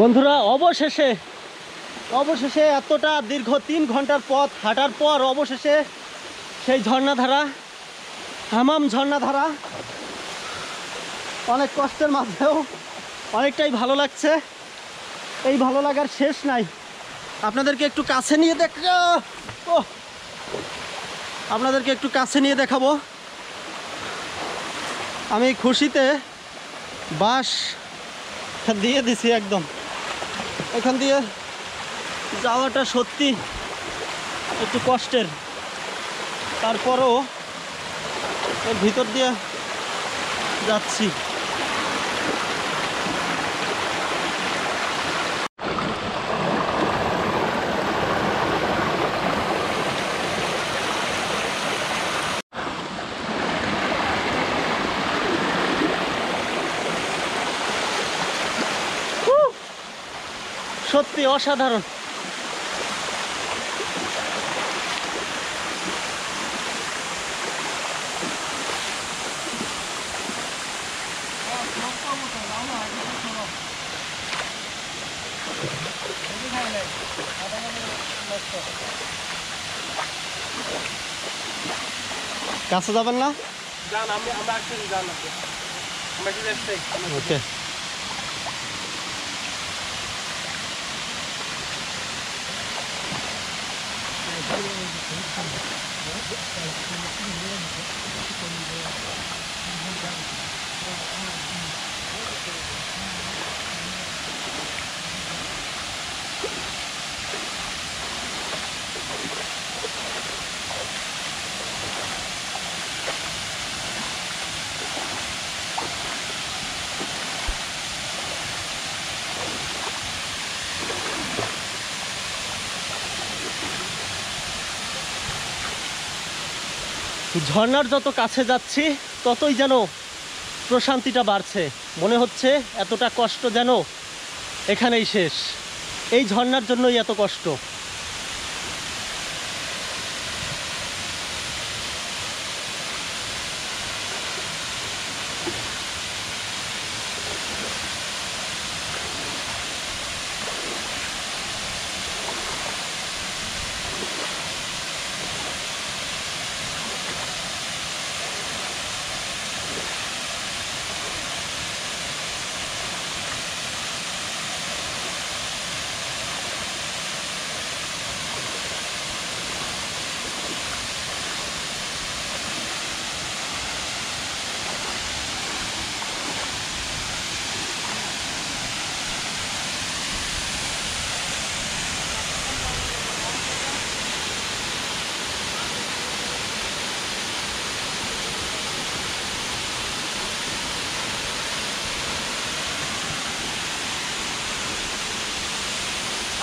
বন্ধুরা অবশেষে এতটা দীর্ঘ 3 ঘন্টার পথ হাঁটার পর অবশেষে সেই ঝর্ণাধারা হামাম ঝর্ণাধারা অনেক কষ্টের মাঝেও অনেকটাই ভালো লাগছে। এই ভালো লাগার শেষ নাই। আপনাদেরকে একটু কাছে নিয়ে দেখাবো। আমি খুশিতে বাঁশ দিয়ে দিছি একদম। এখান দিয়ে যাওয়াটা সত্যি একটু কষ্টের, তারপরও এর ভিতর দিয়ে যাচ্ছি। সত্যি অসাধারণ। কাছে যাবেন না? ওকে। ঝর্ণার যত কাছে যাচ্ছি ততই যেন প্রশান্তিটা বাড়ছে। মনে হচ্ছে এতটা কষ্ট যেন এখানেই শেষ। এই ঝর্ণার জন্যই এত কষ্ট।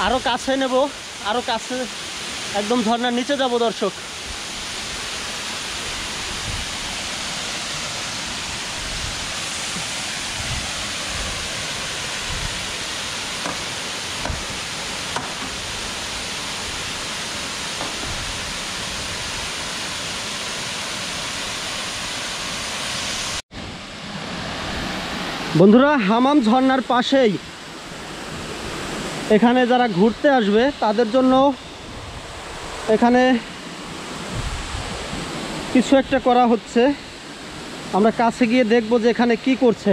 আরো কাছে নেব, আরো কাছে একদম ঝর্ণার নিচে যাব দর্শক। বন্ধুরা, হামাম ঝর্ণার পাশেই এখানে যারা ঘুরতে আসবে তাদের জন্য এখানে কিছু একটা করা হচ্ছে। আমরা কাছে গিয়ে দেখব যে এখানে কি করছে।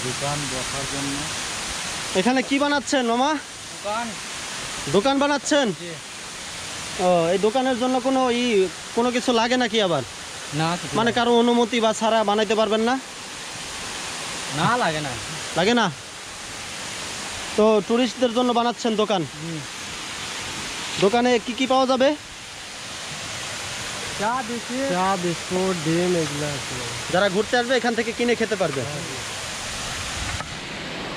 দোকান বসার জন্য এখানে কি বানাচ্ছেন মামা? দোকান বানাচ্ছেন? ও, এই দোকানের জন্য কোনো কিছু লাগে নাকি আবার? না, মানে কারো অনুমতি বা ছাড়া বানাইতে পারবেন না? না, লাগে না। লাগে না? তো টুরিস্টদের জন্য বানাচ্ছেন দোকান। দোকানে কি কি পাওয়া যাবে? চা, বিস্কুট, ডিম, এগুলো যারা ঘুরতে আসবে এখান থেকে কিনে খেতে পারবে।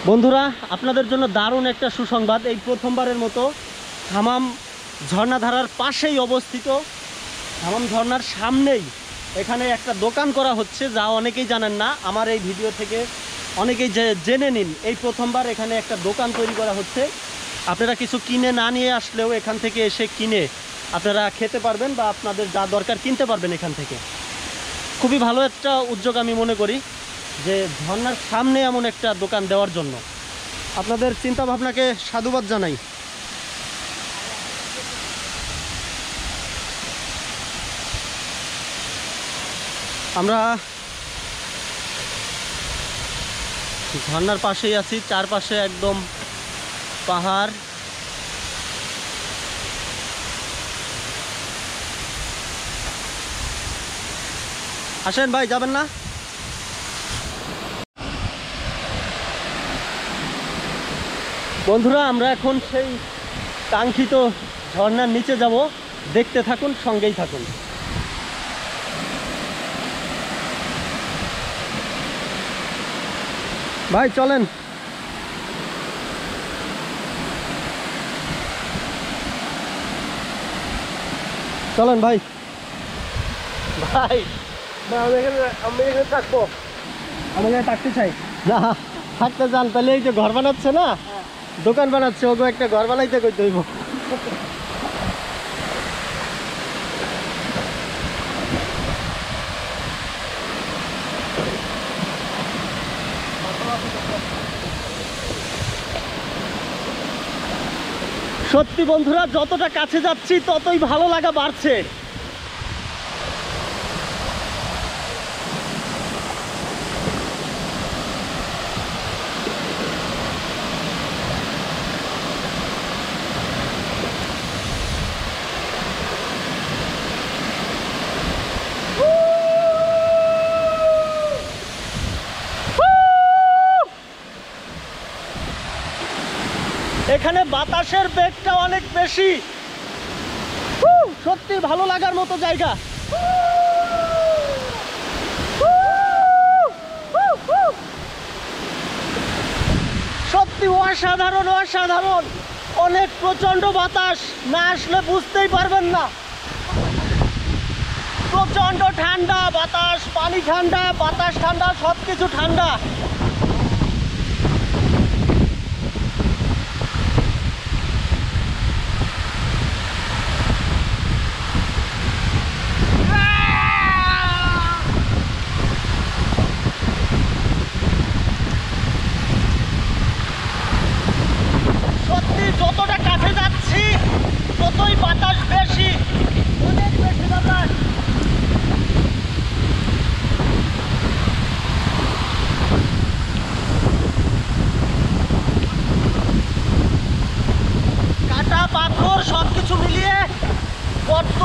বন্ধুরা, আপনাদের জন্য দারুণ একটা সুসংবাদ। এই প্রথমবারের মতো হামাম ঝর্ণাধারার পাশেই অবস্থিত, হামাম ঝর্ণার সামনেই এখানে একটা দোকান করা হচ্ছে, যা অনেকেই জানেন না। আমার এই ভিডিও থেকে অনেকেই জেনে নিন, এই প্রথমবার এখানে একটা দোকান তৈরি করা হচ্ছে। আপনারা কিছু কিনে না নিয়ে আসলেও এখান থেকে এসে কিনে আপনারা খেতে পারবেন বা আপনাদের যা দরকার কিনতে পারবেন এখান থেকে। খুবই ভালো একটা উদ্যোগ আমি মনে করি যে ঝর্ণার সামনে এমন একটা দোকান দেওয়ার জন্য। আপনাদের চিন্তা ভাবনাকে সাধুবাদ জানাই। আমরা ঝর্ণার পাশেই আছি, চারপাশে একদম পাহাড়। আসেন ভাই, যাবেন না? বন্ধুরা, আমরা এখন সেই কাঙ্ক্ষিত ঝর্ণার নিচে যাব। দেখতে থাকুন, সঙ্গেই থাকুন। ভাই চলেন। চলেন ভাই। ভাই আমি এখানে থাকবো, আমি এখানে থাকতে চাই। না, থাকতে যান। তাহলে এই যে ঘর বানাচ্ছে না, দোকান বানাচ্ছে, ওগো একটা ঘর বানাইতে কই দইব। সত্যি বন্ধুরা, যতটা কাছে যাচ্ছি ততই ভালো লাগা বাড়ছে। এখানে বাতাসের বেগটা অনেক বেশি। সত্যি ভালো লাগার মতো জায়গা। সত্যি অসাধারণ, অসাধারণ। অনেক প্রচন্ড বাতাস, না আসলে বুঝতেই পারবেন না। প্রচন্ড ঠান্ডা বাতাস, পানি ঠান্ডা, বাতাস ঠান্ডা, সবকিছু ঠান্ডা। সত্যি যতটা কাছে যাচ্ছি ততই বাতাস বেশি, অনেক বেশি বাতাস। কাটা পাথর সবকিছু মিলিয়ে কত।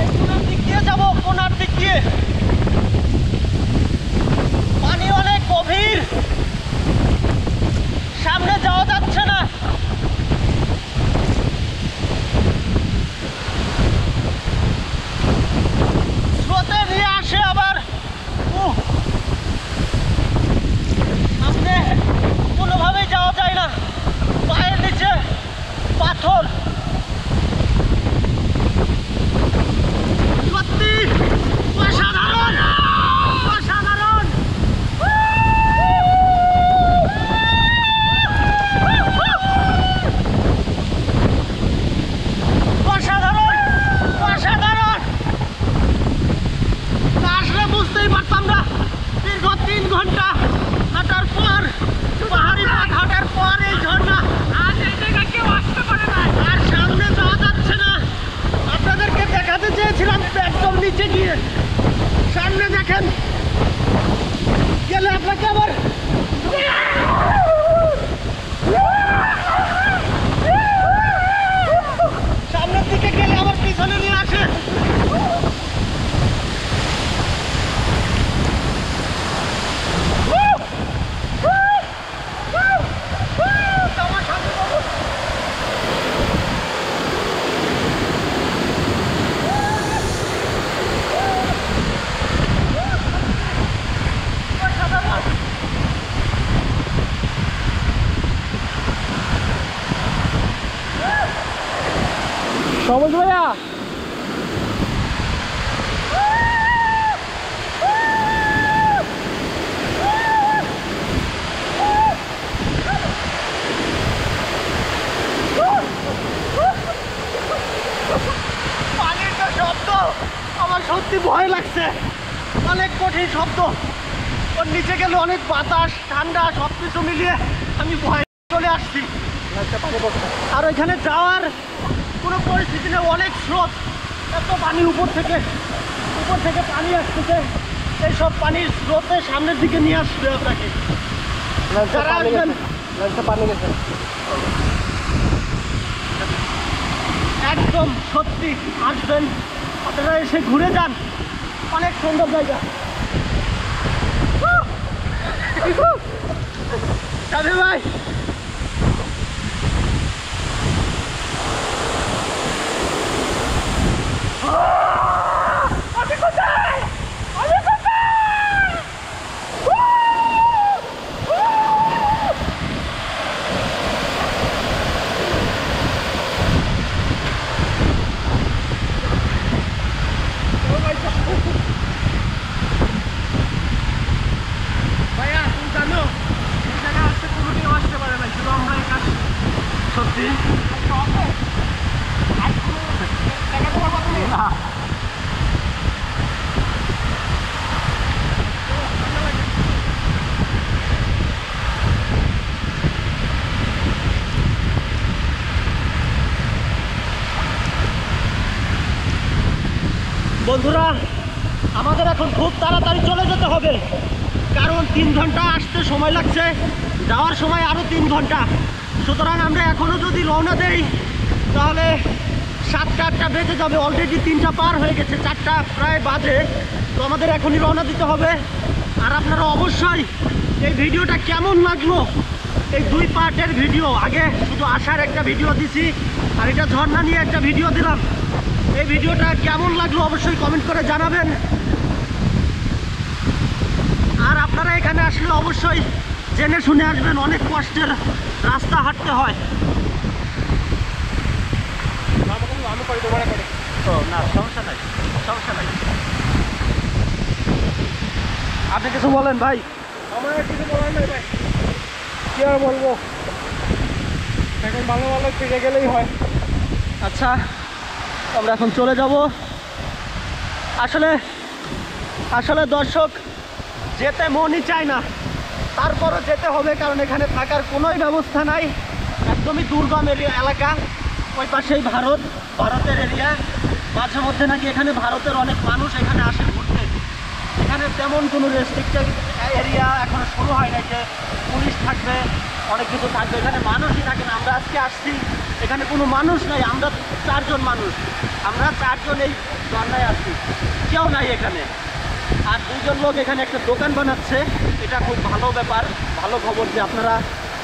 এই কোনার দিক দিয়ে যাবো, কোনার দিক দিয়ে। পানি অনেক গভীর, সামনে যাওয়া যাচ্ছে না। স্রোতে নিয়ে আসে আবার। সামনে কোনোভাবেই যাওয়া যায় না, পায়ের নিচে পাথর। সত্যি অসাধারণ, অসাধারণ। অসাধারণ, অসাধারণ। না আসলে বুঝতেই পারতাম না। দীর্ঘ 3 ঘন্টা হাঁটার পর, পাহাড়ি পথ হাঁটার পর এই ঝর্ণা। আজ এই জায়গায় কেউ আসতে পারে না, আর সামনে যাওয়া যাচ্ছে না। আপনাদেরকে দেখাতে চেয়েছিলাম একদম নিচে গিয়ে। সামনে দেখেন, গেলে আপনাকে আবার সামনের দিকে গেলে আবার পিছনে নিয়ে আসে। সবুজ ভাইয়া, পানির যে শব্দ, আমার সত্যি ভয় লাগছে। অনেক কঠিন শব্দ। ওর নিচে গেলে অনেক বাতাস, ঠান্ডা, সবকিছু মিলিয়ে আমি ভয় চলে আসছি। আর ওইখানে যাওয়ার কোনো পরিস্থিতি নেই, অনেক স্রোত, এত পানি উপর থেকে। উপর থেকে পানি আসতেছে, এই সব পানির স্রোতে সামনের দিকে নিয়ে আসবে আপনাকে। যারা আসবেন একদম সত্যি আসবেন, আপনারা এসে ঘুরে যান, অনেক সুন্দর জায়গা। যাবে ভাই, ভাইয়া তুমি জানো এই জায়গায় আসতে কোনো কেউ আসতে পারে না, শুধু আমরা এই কাজ। সত্যি না, বন্ধুরা আমাদের এখন খুব তাড়াতাড়ি চলে যেতে হবে, কারণ 3 ঘন্টা আসতে সময় লাগছে, যাওয়ার সময় আরও 3 ঘন্টা। সুতরাং আমরা এখনও যদি রওনা দেই তাহলে 7টা-8টা বেজে যাবে। অলরেডি 3টা পার হয়ে গেছে, 4টা প্রায় বাজে। তো আমাদের এখনই রওনা দিতে হবে। আর আপনারা অবশ্যই এই ভিডিওটা কেমন লাগলো, এই 2 পার্টের ভিডিও, আগে শুধু আসার একটা ভিডিও দিছি আর এটা ঝর্ণা নিয়ে একটা ভিডিও দিলাম, এই ভিডিওটা কেমন লাগলো অবশ্যই কমেন্ট করে জানাবেন। আর আপনারা এখানে আসলে অবশ্যই জেনে শুনে আসবেন, অনেক কষ্টের রাস্তা হাঁটতে হয়। ও না, সমস্যা নাই, সমস্যা নাই। আপনি কিছু বলেন ভাই। আমার কিছু বলার নাই ভাই, কি আর বলবো, এখন ভালো ভালো ফিরে গেলেই হয়। আচ্ছা আমরা এখন চলে যাব। আসলে আসলে দর্শক যেতে মনই চায় না, তারপরও যেতে হবে, কারণ এখানে থাকার কোনোই ব্যবস্থা নাই। একদমই দুর্গম এলাকা, ওই পাশেই ভারতের এরিয়া। মাঝে মধ্যে নাকি এখানে ভারতের অনেক মানুষ এখানে আসে ঘুরতে। এখানে তেমন কোনো রেস্ট্রিক্টেড এরিয়া এখনো শুরু হয় না যে পুলিশ থাকবে, অনেক কিছু থাকবে, এখানে মানুষই থাকে না। আমরা আজকে আসছি, এখানে কোনো মানুষ নাই, আমরা 4 জন মানুষ, আমরা 4 জন এই ঝর্ণায় আসছি, কেউ নাই এখানে। আর 2 জন লোক এখানে একটা দোকান বানাচ্ছে, এটা খুব ভালো ব্যাপার, ভালো খবর যে আপনারা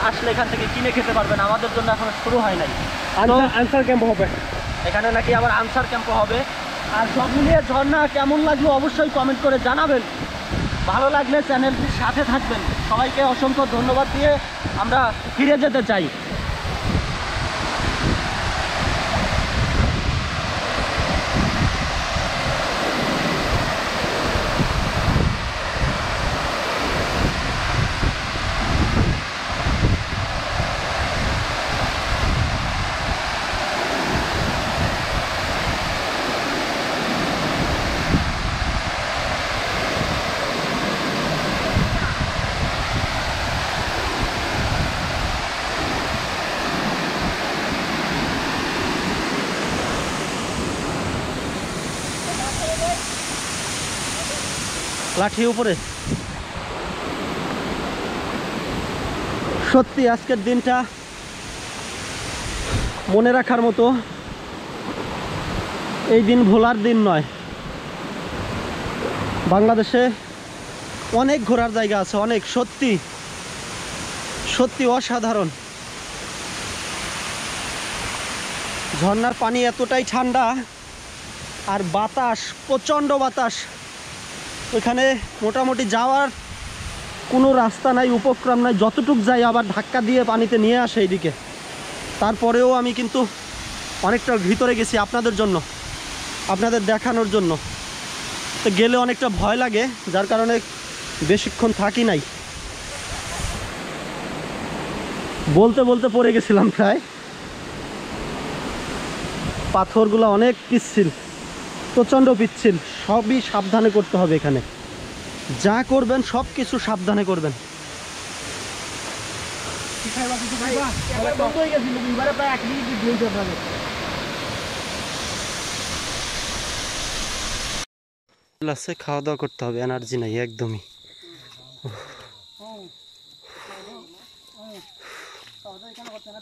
আসলে এখান থেকে কিনে খেতে পারবেন। আমাদের জন্য এখনো শুরু হয় নাই। আনসার ক্যাম্প হবে এখানে নাকি আবার আনসার ক্যাম্পও হবে। আর সব মিলিয়ে ঝর্ণা কেমন লাগলো অবশ্যই কমেন্ট করে জানাবেন। ভালো লাগলে চ্যানেলটির সাথে থাকবেন। সবাইকে অসংখ্য ধন্যবাদ দিয়ে আমরা ফিরে যেতে চাই। লাঠি উপরে। সত্যি আজকের দিনটা মনে রাখার মতো, এই দিন ভোলার দিন নয়। বাংলাদেশে অনেক ঘোরার জায়গা আছে, অনেক, সত্যি সত্যি অসাধারণ। ঝর্ণার পানি এতটাই ঠান্ডা, আর বাতাস, প্রচণ্ড বাতাস। ওইখানে মোটামুটি যাওয়ার কোনো রাস্তা নাই, উপক্রম নাই, যতটুক যাই আবার ধাক্কা দিয়ে পানিতে নিয়ে আসে এইদিকে। তারপরেও আমি কিন্তু অনেকটা ভিতরে গেছি আপনাদের জন্য, আপনাদের দেখানোর জন্য। তো গেলে অনেকটা ভয় লাগে, যার কারণে বেশিক্ষণ থাকি নাই। বলতে বলতে পড়ে গেছিলাম প্রায়। পাথরগুলো অনেক পিচ্ছিল, প্রচণ্ড পিচ্ছিল, সবই সাবধানে করতে হবে। এখানে যা করবেন সব কিছু সাবধানে করবেন। আছে, খাওয়া দাওয়া করতে হবে, এনার্জি নাই একদমই। এখানে করতে না